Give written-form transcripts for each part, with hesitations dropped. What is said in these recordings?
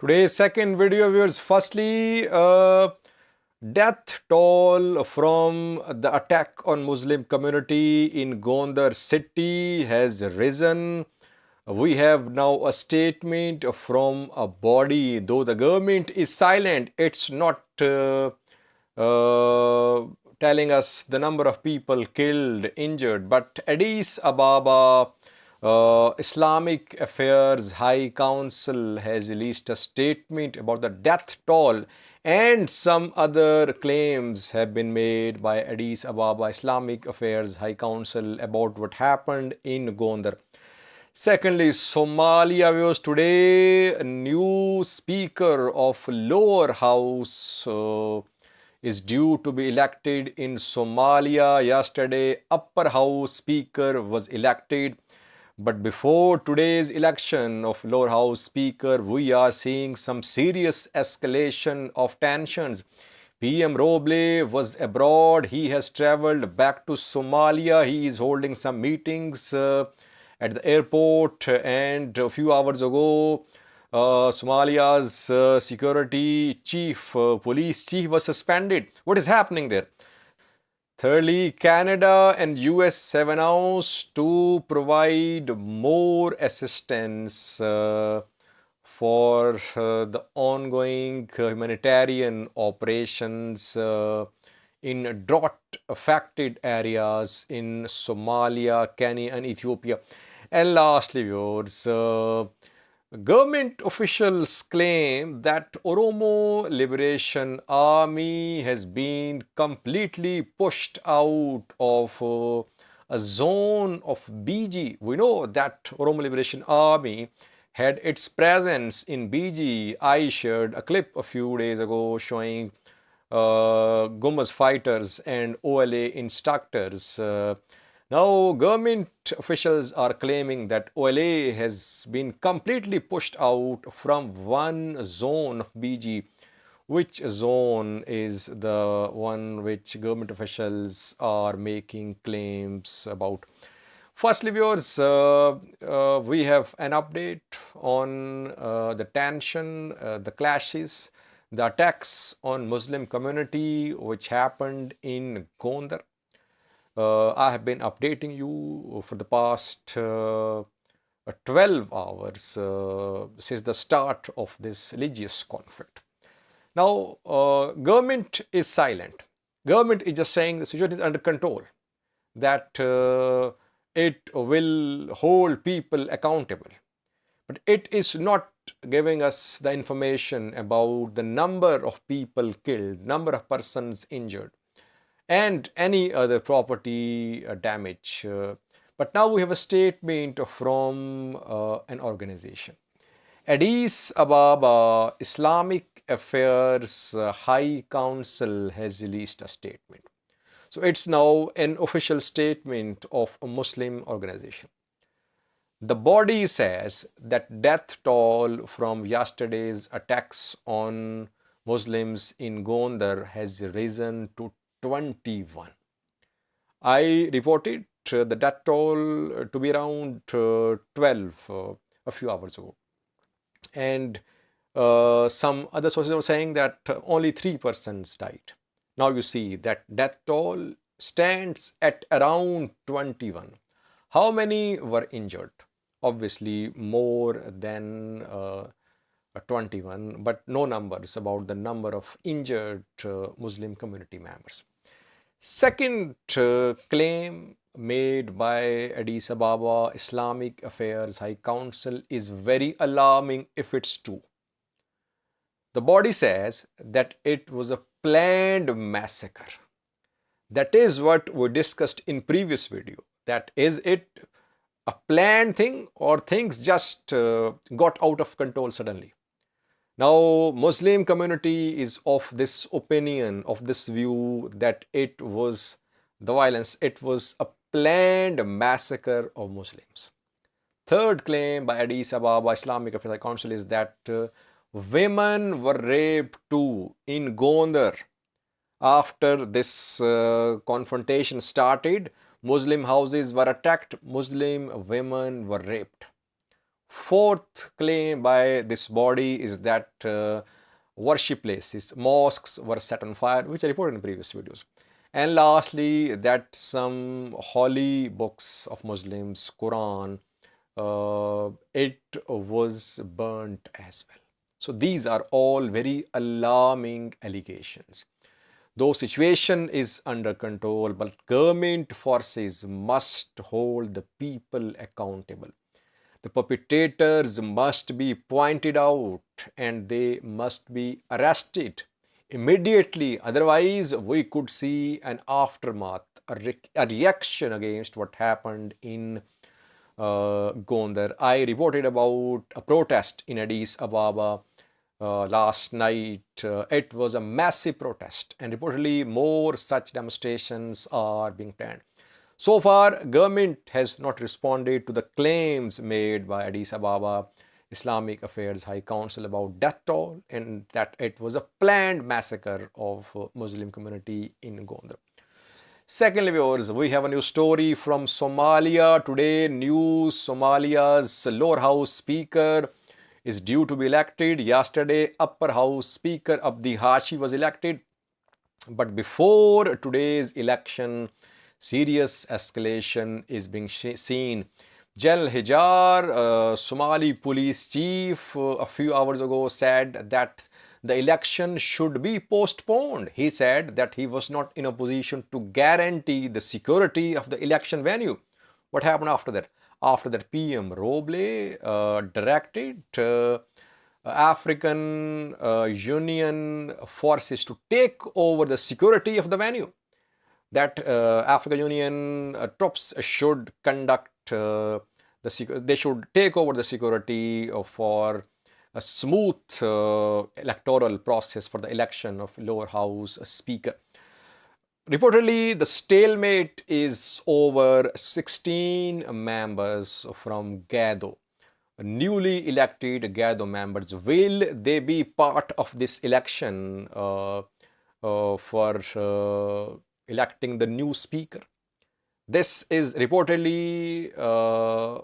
Today's second video, viewers. Firstly, death toll from the attack on Muslim community in Gondar city has risen. We have now a statement from a body. Though the government is silent, it's not telling us the number of people killed, injured. But Addis Ababa Islamic Affairs High Council has released a statement about the death toll, and some other claims have been made by Addis Ababa Islamic Affairs High Council about what happened in Gondar. Secondly, Somalia was today a new speaker of lower house is due to be elected in Somalia. Yesterday, upper house speaker was elected. But before today's election of lower house speaker, we are seeing some serious escalation of tensions. PM Roble was abroad. He has traveled back to Somalia. He is holding some meetings at the airport. And a few hours ago, Somalia's security chief, police chief was suspended. What is happening there? Thirdly, Canada and US have announced to provide more assistance for the ongoing humanitarian operations in drought-affected areas in Somalia, Kenya and Ethiopia. And lastly, viewers, government officials claim that Oromo Liberation Army has been completely pushed out of a zone of BG. We know that Oromo Liberation Army had its presence in BG. I shared a clip a few days ago showing Gumas fighters and OLA instructors. Now, government officials are claiming that OLA has been completely pushed out from one zone of BG. Which zone is the one which government officials are making claims about? Firstly, viewers, we have an update on the tension, the clashes, the attacks on Muslim community which happened in Gondar. I have been updating you for the past 12 hours since the start of this religious conflict. Now, government is silent. Government is just saying the situation is under control, that it will hold people accountable. But it is not giving us the information about the number of people killed, number of persons injured, and any other property damage. But now we have a statement from an organization. Addis Ababa Islamic Affairs High Council has released a statement. So it's now an official statement of a Muslim organization. The body says that death toll from yesterday's attacks on Muslims in Gondar has risen to 21. I reported the death toll to be around 12 a few hours ago. And some other sources are saying that only 3 persons died. Now you see that death toll stands at around 21. How many were injured? Obviously more than 21, but no numbers about the number of injured Muslim community members. Second claim made by Addis Ababa Islamic Affairs High Council is very alarming if it's true. The body says that it was a planned massacre. That is what we discussed in previous video. That is it a planned thing or things just got out of control suddenly? Now, Muslim community is of this opinion, of this view that it was the violence, it was a planned massacre of Muslims. Third claim by Addis Ababa Islamic Affairs Council is that women were raped too in Gondar. After this confrontation started, Muslim houses were attacked, Muslim women were raped. Fourth claim by this body is that worship places, mosques were set on fire, which I reported in previous videos. And lastly, that some holy books of Muslims, Quran, it was burnt as well. So these are all very alarming allegations. Though situation is under control, but government forces must hold the people accountable. The perpetrators must be pointed out and they must be arrested immediately. Otherwise, we could see an aftermath, a reaction against what happened in Gondar. I reported about a protest in Addis Ababa last night. It was a massive protest, and reportedly more such demonstrations are being planned. So far, government has not responded to the claims made by Addis Ababa Islamic Affairs High Council about death toll and that it was a planned massacre of Muslim community in Gondar. Secondly, viewers, we have a new story from Somalia. Today, new Somalia's lower house speaker is due to be elected. Yesterday, upper house speaker Abdi Hashi was elected. But before today's election, serious escalation is being seen. General Hijar, Somali police chief, a few hours ago said that the election should be postponed. He said that he was not in a position to guarantee the security of the election venue. What happened after that? After that, PM Roble directed African Union forces to take over the security of the venue. That African Union troops should conduct they should take over the security for a smooth electoral process for the election of lower house speaker. Reportedly, the stalemate is over 16 members from Gado. Newly elected Gado members, will they be part of this election for electing the new speaker? This is reportedly a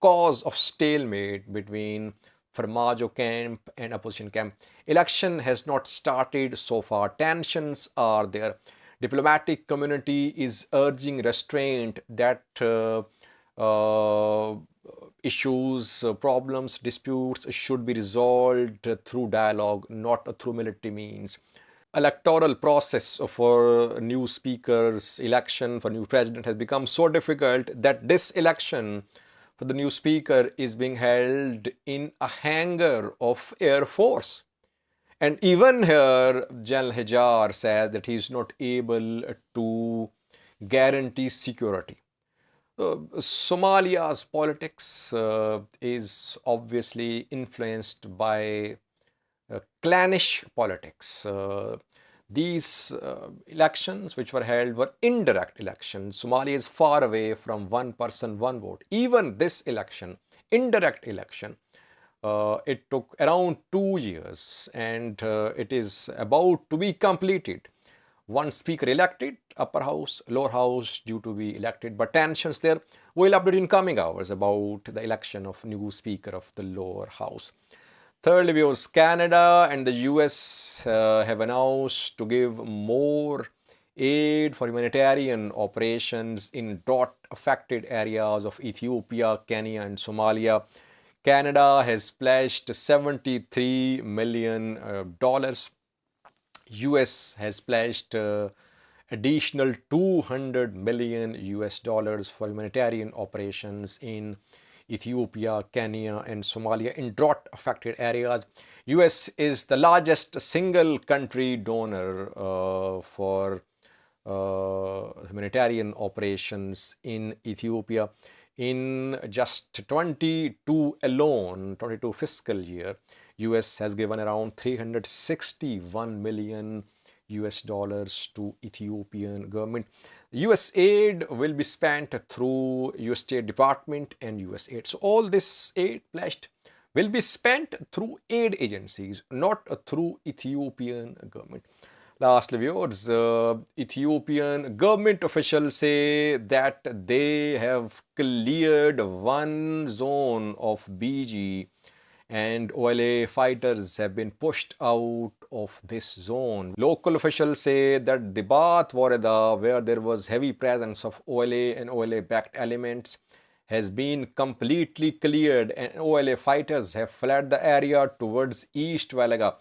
cause of stalemate between Farmajo camp and opposition camp. Election has not started so far. Tensions are there. Diplomatic community is urging restraint, that issues, problems, disputes should be resolved through dialogue, not through military means. Electoral process for new speakers, election for new president has become so difficult that this election for the new speaker is being held in a hangar of Air Force. And even here, General Hijar says that he is not able to guarantee security. Somalia's politics is obviously influenced by clannish politics. These elections which were held were indirect elections. Somalia is far away from one person, one vote. Even this election, indirect election, it took around 2 years and it is about to be completed. One speaker elected, upper house, lower house due to be elected, but tensions there. We'll update in coming hours about the election of new speaker of the lower house. Thirdly, viewers, Canada and the US have announced to give more aid for humanitarian operations in drought-affected areas of Ethiopia, Kenya, and Somalia. Canada has pledged $73 million. US has pledged additional $200 million for humanitarian operations in Ethiopia, Kenya, and Somalia in drought-affected areas. US is the largest single country donor for humanitarian operations in Ethiopia. In just 22 alone, 22 fiscal year, US has given around $361 million to Ethiopian government. US aid will be spent through US State Department and US aid. So all this aid pledged will be spent through aid agencies, not through Ethiopian government. Lastly, viewers, Ethiopian government officials say that they have cleared one zone of BG and OLA fighters have been pushed out of this zone. Local officials say that the Bath Wareda, where there was heavy presence of OLA and OLA-backed elements, has been completely cleared and OLA fighters have fled the area towards East Walaga.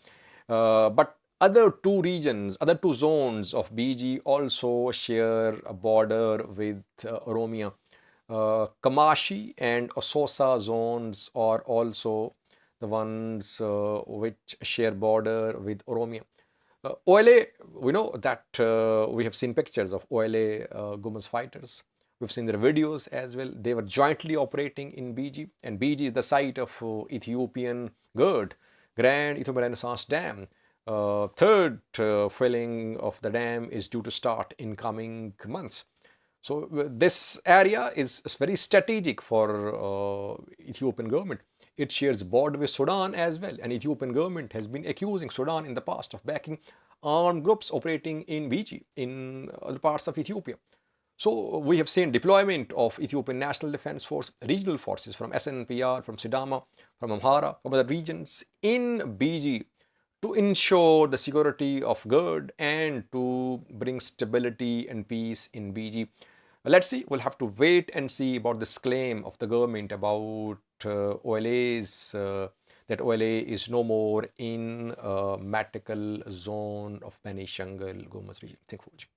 But other two regions, other two zones of BG also share a border with Oromia. Kamashi and Ososa zones are also the ones which share border with Oromia. OLA, we know that we have seen pictures of OLA Gumas fighters. We've seen their videos as well. They were jointly operating in BG, and BG is the site of Ethiopian GERD, Grand Ethiopian Renaissance Dam. Third filling of the dam is due to start in coming months. So this area is very strategic for Ethiopian government. It shares border with Sudan as well, and Ethiopian government has been accusing Sudan in the past of backing armed groups operating in BG in other parts of Ethiopia. So we have seen deployment of Ethiopian National Defense Force, regional forces from SNPR, from Sidama, from Amhara, from other regions in BG to ensure the security of GERD and to bring stability and peace in BG. Let's see, we'll have to wait and see about this claim of the government about OLA's, that OLA is no more in Metekel zone of Beni Shangal, Gomas region. Thank you for watching.